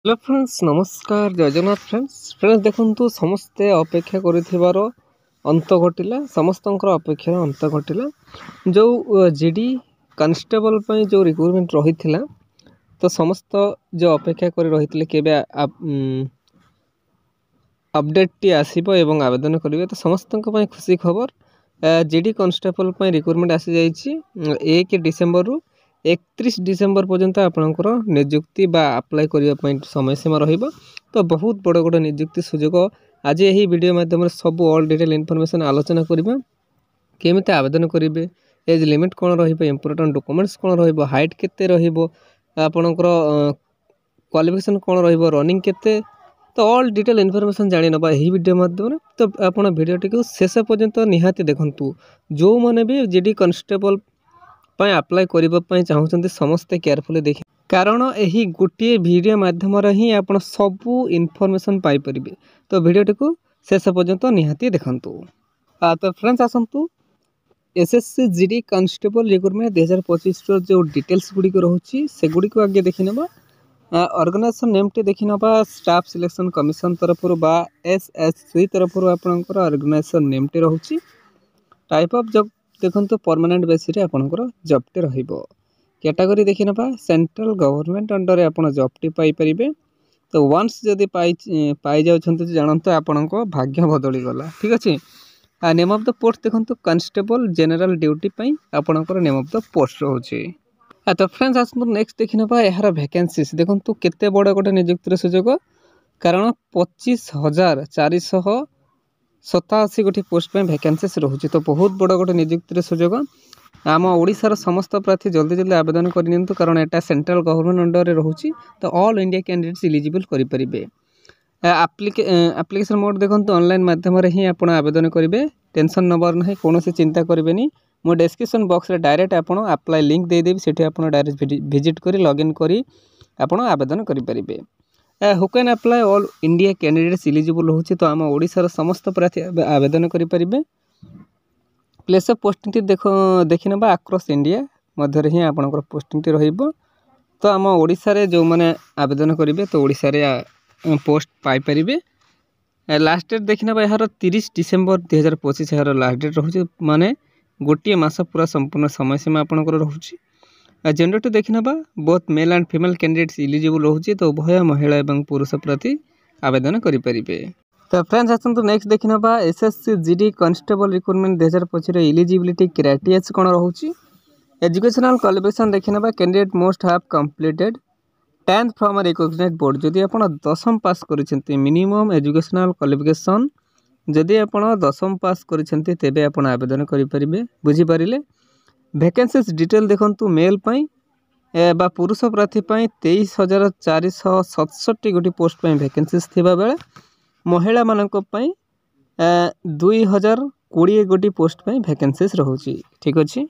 Hello friends नमस्कार जय Jagannath friends देखंतु समस्ते अपेक्षा करिथिबार अंत घटिला समस्तंकर अपेक्षार अंत घटिला जो जीडी कांस्टेबल पई जो रिक्रूटमेंट रहिथिला तो समस्त जो अपेक्षा करि रहिथिले केबे अपडेट टी आसीबो एवं आवेदन करिवे तो समस्तंक पई खुशी खबर जीडी कांस्टेबल पई रिक्रूटमेंट आसी जाईछि 1 डिसेंबर रु 31 डिसेंबर पर्यंत आपणकर नियुक्ति बा अप्लाई करने समय सीमा रहिबो। तो बहुत बड़ गोटे नियुक्ति सुजोग आज यही वीडियो माध्यम सब ऑल डिटेल इनफॉरमेशन आलोचना करिबा केमिति आवेदन करिवे एज लिमिट कोन रहिबो इंपोर्टेंट डॉक्यूमेंट्स कोन रहिबो हाइट केते रहिबो आपणकर क्वालिफिकेशन कोन रहिबो रनिंग केते तो ऑल डिटेल इनफॉरमेशन जानि नबा यही वीडियो माध्यम तो आपण वीडियोटी को शेष पर्यंत निहाती देखंतु जो माने भी जीडी कांस्टेबल पय अप्लाई करबा पय चाहउछन्ते समस्त केयरफुली देखि कारण एही गोटे वीडियो माध्यम रे ही आपण सब इनफॉरमेशन पाई परिबे तो वीडियोटी को शेष पर्यंत निहाती देखंतु। तो फ्रेंड्स आसंतु एसएससी जीडी कांस्टेबल रिक्रूटमेंट 2025 रो जो डिटेल्स गुडी को रहउची से गुडी को आगे देखिनबा ऑर्गेनाइजेशन नेम टे देखिनबा स्टाफ सिलेक्शन कमिशन तरफ बा एसएससी तरफ आपनकर ऑर्गेनाइजेशन नेम टे रहउची टाइप ऑफ जॉब देखो परमानेंट बेसिस आपंकर जॉबटे रहिबो कैटेगरी देखि नबा सेंट्रल गवर्नमेंट अंडर आपन जॉबटी पाई परिबे तो वंस जदी पाई जाउछन्ते जानंतो आपनको भाग्य बदली गला ठीक अछि। नेम ऑफ द पोस्ट देखंतो कांस्टेबल जनरल ड्यूटी पई आपनकर नेम ऑफ द पोस्ट रहउची। तो फ्रेंड्स आसमु नेक्स्ट देखि नबा एहार वैकेंसीज देखंतो केते बड़ गोटे नियुक्तिर सुजोग कारण 25,487 गोटी पोस्ट पे वैकेंसीज रोचे तो बहुत बड़ गोटे नियुक्तिर सुजोग आम ओडिशार समस्त प्रार्थी जल्दी जल्दी आवेदन करनियंतु कारण एटा सेंट्रल गवर्नमेंट अंडर रे रहउची तो ऑल इंडिया कैंडिडेट्स एलिजिबल करि परिबे। एप्लिकेशन मोड देखंतु ऑनलाइन माध्यम रे ही आपण आवेदन करिवे टेंशन नंबर नहीं कोनोसी चिंता करबेनी मो डिस्क्रिप्शन बॉक्स रे डायरेक्ट आपण अप्लाई लिंक दे देबी सेठी आपण डायरेक्ट विजिट करी लॉगिन करी आपण आवेदन करि परिबे। Who can apply all India candidates eligible होची तो आम ओडिशार समस्त प्रार्थी आवेदन करि परिबे। प्लेस ऑफ पोस्टिंग देखि नबा अक्रॉस इंडिया मध्य रे ही आपनकर पोस्टिंग टी रहिबो तो आम ओडिसा रे जो माने आवेदन करिवे तो ओडिसा रे पोस्ट पाई परिबे। लास्ट डेट देखि नबा यार 30 डिसेंबर 2025 यार लास्ट डेट रहउची माने गोटे मास पूरा संपूर्ण समय सीमा आपनकर रहउची। जेंडर टू देखि नबा both male and female candidates eligible रहउची तो उभय महिला एवं पुरुष प्रार्थी आवेदन करि परिबे। तो फ्रेंड्स आसंतु नेक्स्ट देखि नबा एसएससी जीडी कांस्टेबल रिक्रूटमेंट 2025 रे एलिजिबिलिटी क्राइटेरिया कोन रहउची। एजुकेशनल क्वालिफिकेशन देखि नबा candidate must have completed 10th from a recognised board जदि आपण 10th पास करिसेंती मिनिमम एजुकेशनल क्वालिफिकेशन जदि आपण 10th पास करिसेंती तेबे आपण आवेदन करि परिबे बुझी परिले। वैकेंसीज डिटेल देखंतु मेल पई बा पुरुष प्रार्थी पई 23,467 गोटी पोस्ट पई वैकेंसीज थिबा बेले महिला मानक पई 2,020 गोटी पोस्ट पई वैकेंसीज रहउची ठीक अछि।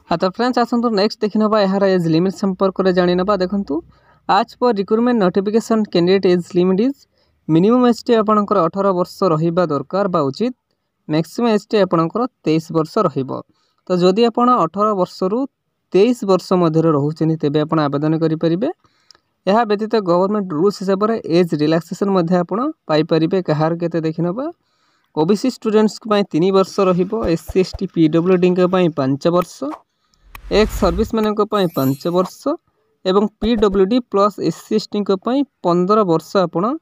तो फ्रेंड्स आसंतु नेक्स्ट देखिनबा यार एज लिमिट संपर्क रे जानि नबा देखंतु आज पर recruitment notification candidate age limit is minimum age T आपनकर 18 वर्ष रहिबा दरकार बा उचित मैक्सिमम एज टी आपनकर 23 वर्ष रहिबो तो जदि आपण 18 वर्ष रु 23 वर्ष मध्य रहउचनी तेबे आपण आवेदन करि परिबे। यह व्यतीत गवर्नमेंट रूल्स हिसाब से एज रिलैक्सेशन मध्य आपण पाई परिबे कहार केते देखिनबा ओबीसी स्टूडेंट्स पई 3 वर्ष रहिबो एससी एसटी पीडब्ल्यूडी के पई 5 वर्ष एक्स सर्विस मैन को पई 5 वर्ष एवं पीडब्ल्यूडी प्लस एससी एसटी के पई 15 वर्ष आपण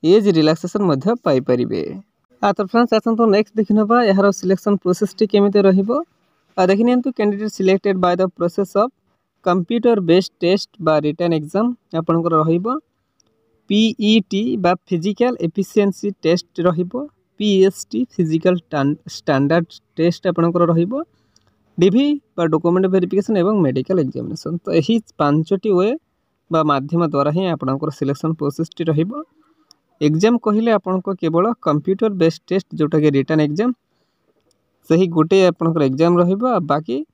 एज रिलैक्सेशन मध्य पाई परिबे। तो फ्रेंड्स आसंतो नेक्स्ट देखिनबा यार सिलेक्शन प्रोसेस टी केमिते रहिबो देखिनियंतु candidate selected by the process of computer based test बा रिटन एग्जाम आपनकर रहिबो पीईटी बा फिजिकल एफिशिएंसी टेस्ट रहिबो पीएसटी फिजिकल स्टैंडर्ड टेस्ट आपनकर रहिबो डीवी बा डॉक्यूमेंट वेरिफिकेशन एवं मेडिकल एग्जामिनेशन तो यही पांचटी वे बा माध्यम द्वारा ही आपनकर सिलेक्शन प्रोसेस टी रहिबो। एग्जाम कहिले आपनको केवल कंप्यूटर बेस्ड टेस्ट जोटा के रिटन एग्जाम सही गोटे आपनकर एग्जाम रहिबो बाकी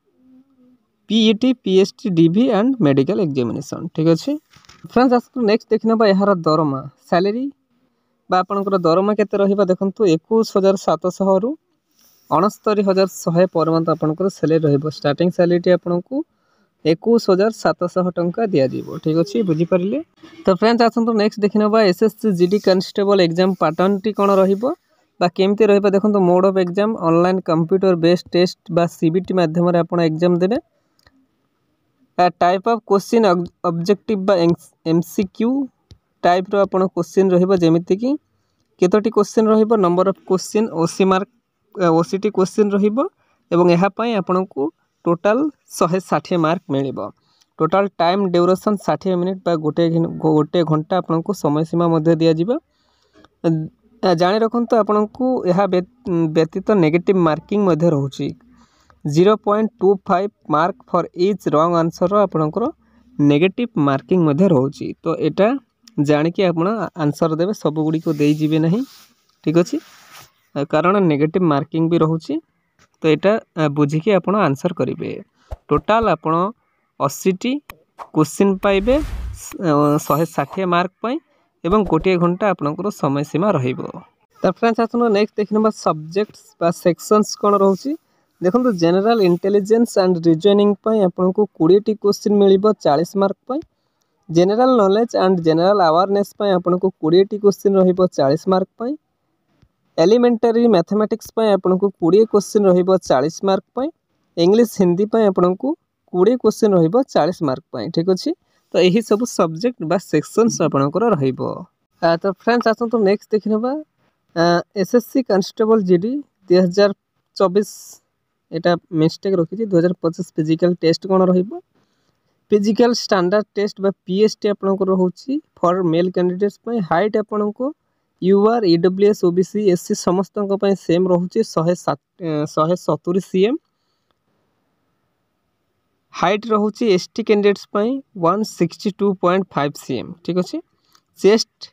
PET PST DV and medical examination ठीक अच्छे। फ्रेंड्स आसतु नेक्स्ट देखिनबा यार दरमा सैलरी बा आपनकर दरमा केते रहिबा देखंतु 21,700 रु 69,100 पर मंथ आपनकर सैलरी रहिबो स्टार्टिंग सैलरी आपनको 21,700 टंका दिज्व। ठीक अच्छे बुझीपारे। तो फ्रेंड्स आसतु नेक्स्ट देखी ना SSC GD constable exam pattern टी कौन रमती रहा देखो mode of exam online computer based test बा सीबीटी माध्यम आप एग्जाम देवे। टाइप ऑफ क्वेश्चन ऑब्जेक्टिव बा एमसीक्यू टाइप रो आपण क्वेश्चन रहिबो जेमिति कि केतोटी क्वेश्चन रहिबो नंबर ऑफ क्वेश्चन ओसी मार्क ओसीटी क्वेश्चन रहिबो एवं एहा पई आपनको टोटल 160 मार्क मिलिबो। टोटल टाइम ड्यूरेशन 60 मिनिट बा गोटे घंटा आपनको समय सीमा मध्य दिया जिवो। जानि रखंतु आपनको एहा व्यतीत नेगेटिव मार्किंग मध्य रहउची 0.25 mark for each wrong answer आपनकर नेगेटिव मार्किंग मध्य रहउची। तो एटा जानिकी आपण आंसर देवे सब गुडी को देई जिवे नहीं। ठीक अछि कारण नेगेटिव मार्किंग भी रहउची। तो एटा बुझिकी आपण आंसर करिवे। टोटल आपण 80 टी क्वेश्चन पाइबे 160 मार्क पई एवं गोटे घंटा आपनकर समय सीमा रहिबो। त फ्रेंड्स आसनो नेक्स्ट देखिनबा सब्जेक्ट्स बा सेक्शंस कोन रहउची। देखो जनरल इंटेलिजेंस एंड रीजनिंग पई आपनको 20 टी क्वेश्चन मिलिबो 40 मार्क पई। General knowledge and general awareness पई आपनको 20 टी क्वेश्चन रहिबो 40 मार्क पई। एलिमेंटरी मैथमेटिक्स पई आपनको 20 क्वेश्चन रहिबो 40 मार्क पई। इंग्लिश हिंदी पई आपनको 20 क्वेश्चन रहिबो 40 मार्क पई। ठीक अछि तो यही सब सब्जेक्ट बा सेक्शंस आपनकर रहिबो। तो फ्रेंड्स आसंतु नेक्स्ट देखिनबा एसएससी कांस्टेबल जीडी 2024 एटा मिस्टेक रखी 2025 फिजिकल टेस्ट कौन रहिबो। फिजिकल स्टैंडर्ड टेस्ट बा पीएसटी आपनकर रहउची फॉर मेल कैंडिडेट्स पई। हाइट आपनको यूआर ईडब्ल्यूएस ओबीसी एससी समस्तक पई सेम रहउची 170 सीएम। हाइट रहउची एसटी कैंडिडेट्स पई 162.5 सीएम। ठीक अछि चेस्ट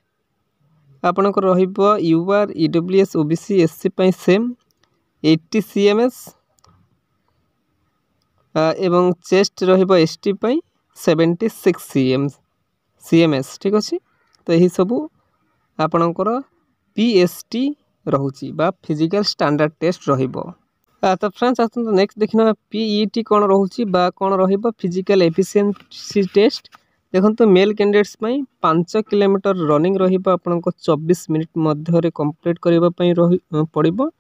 आपनकर रहिबो यूआर ईडब्ल्यूएस ओबीसी एससी पई सेम 80 सीएमएस एवं चेस्ट रहिबो एसटी पई 76 सीएमएस। ठीक अछि तो यही सब आपनकर पीएसटी रहउची बा फिजिकल स्टैंडर्ड टेस्ट रहिबो। तो फ्रेंड्स आसंतु नेक्स्ट देखिना पीईटी कोन रहउची बा कोन रहिबो फिजिकल एफिशिएंसी टेस्ट। देखंतु मेल कैंडिडेट्स पई 5 किलोमीटर रनिंग रहिबो आपनको 24 मिनिट मध्य रे कंप्लीट करबा पई पड़िबो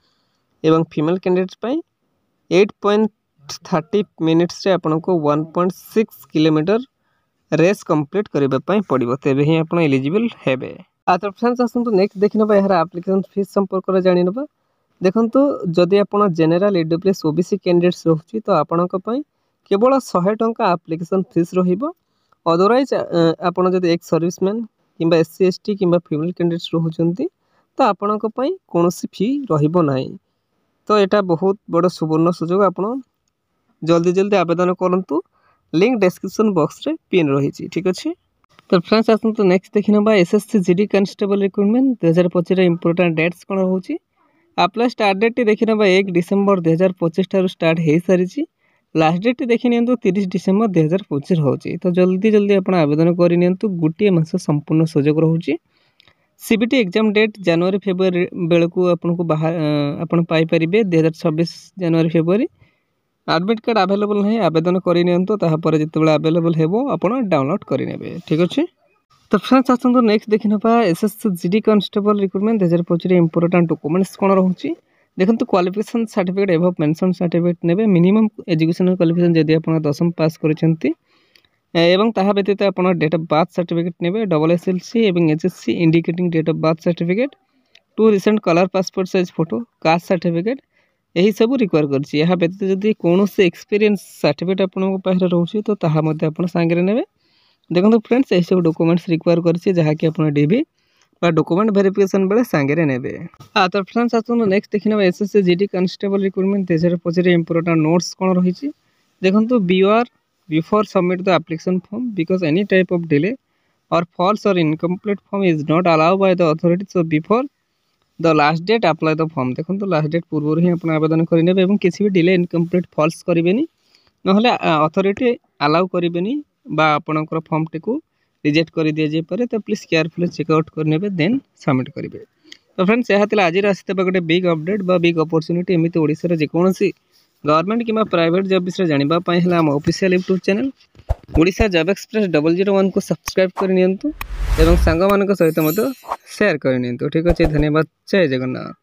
एवं फीमेल कैंडिडेट्स पई 8.30 मिनिट्स रे आपनको 1.6 किलोमीटर रेस कंप्लीट करबा पई पड़िबो तेबे ही आपण एलिजिबल हेबे। तो फ्रेंड्स आसंतु नेक्स्ट देखिनबा यार एप्लीकेशन फीस संपर्क रे जानि नबा। देखंतु जदि आपण जनरल ईडब्ल्यूएस ओबीसी कैंडिडेट्स रहउची तो आपणक पई केवल 100 टंका एप्लीकेशन फीस रहिबो। अदरवाइज आपण जदि एक सर्विसमैन किंबा एससी एसटी किंबा फीमेल कैंडिडेट्स रहउचंती तो आपणक पई कोनोसी फी रहिबो नाही। तो एटा बहुत बड़ सुवर्ण सुजोग आपण जल्दी जल्दी आवेदन करंतु लिंक डिस्क्रिप्शन बॉक्स रे पिन रही। ठीक अच्छे तो फ्रेंड्स आसतु नेक्स्ट देखिनबा एसएससी जीडी कांस्टेबल रिक्रूटमेंट 2025 रे इंपोर्टेंट डेट्स कोन रहउची। अप्लाई स्टार्ट डेट टी देखिनबा 1 डिसेंबर 2025 ठारू स्टार्ट हे सारिची। लास्ट डेट टी देखि नियंतु 30 डिसेंबर 2025 रहउची। तो जल्दी जल्दी आपण आवेदन करि नियंतु गुटिए मास संपूर्ण सुजोग रहउची। सीबीटी एग्जाम डेट जनवरी फेब्रुआरी बेलकू आपनको बाहर आपण पाई परिबे 2026 जनवरी फेब्रुआरी। एडमिट कार्ड अवेलेबल नहीं आवेदन करि नियंतु ताहा पर जेतेबेला अवेलेबल हेबो आपण डाउनलोड करि नेबे। ठीक अछि तो फ्रेंड्स आसंतु नेक्स्ट देखिनबा एसएससी जीडी कांस्टेबल रिक्रूटमेंट 2025 रे इंपोर्टेंट डॉक्यूमेंट्स कोन रहउची। देखंतु qualification certificate above mention certificate नेबे। मिनिमम एजुकेशनल क्वालिफिकेशन जदि आपण 10th पास करिसेंती एवं ताहा व्यतीत आपण डेट ऑफ बर्थ सर्टिफिकेट नेबे डबल एसएलसी एवं HSC indicating date of birth certificate 2 recent colour passport size photo caste certificate यही सब रिक्वायर करछि। यह व्यतीत जदि कोनोसी एक्सपीरियंस सर्टिफिकेट आपण पाखरे रहउछि तो ताहा मध्ये आपण सांगरे नेबे। देखंतु फ्रेंड्स एही सब डॉक्यूमेंट्स रिक्वायर करछि जहा कि आपण डीबी बा डॉक्यूमेंट वेरिफिकेशन बेले सांगरे नेबे। तो फ्रेंड्स आसनु नेक्स्ट देखिनबा एसएससी जीडी कांस्टेबल रिक्रूटमेंट 2025 रे इंपोर्टेंट नोट्स कोन रहिछि। देखंतु before submit the application form because any type of delay or false or incomplete form is not allowed by the authorities, so before the last date apply the form। देखंतु last date पूर्व ही आपण आवेदन करि नेबे एवं किछि भी delay incomplete false करिवेनी नहले अथॉरिटी अलाउ करिवेनी बा आपनकर फॉर्म टिकु रिजेक्ट कर दिया जे पारे। तो प्लीज केयरफुली चेकआउट कर नेबे देन सबमिट करिवे। तो फ्रेंड्स यह आज आसते गोटे बिग अपडेट बा बिग अपॉर्चुनिटी एमती ओडिसा रे जेकोसी गवर्नमेंट कि प्राइवेट जॉब विषय जानापी है आम official YouTube channel Odisha job express 001 को सब्सक्राइब करनी सांग मान सहित शेयर करनी। ठीक अच्छे, धन्यवाद। जय जगन्नाथ।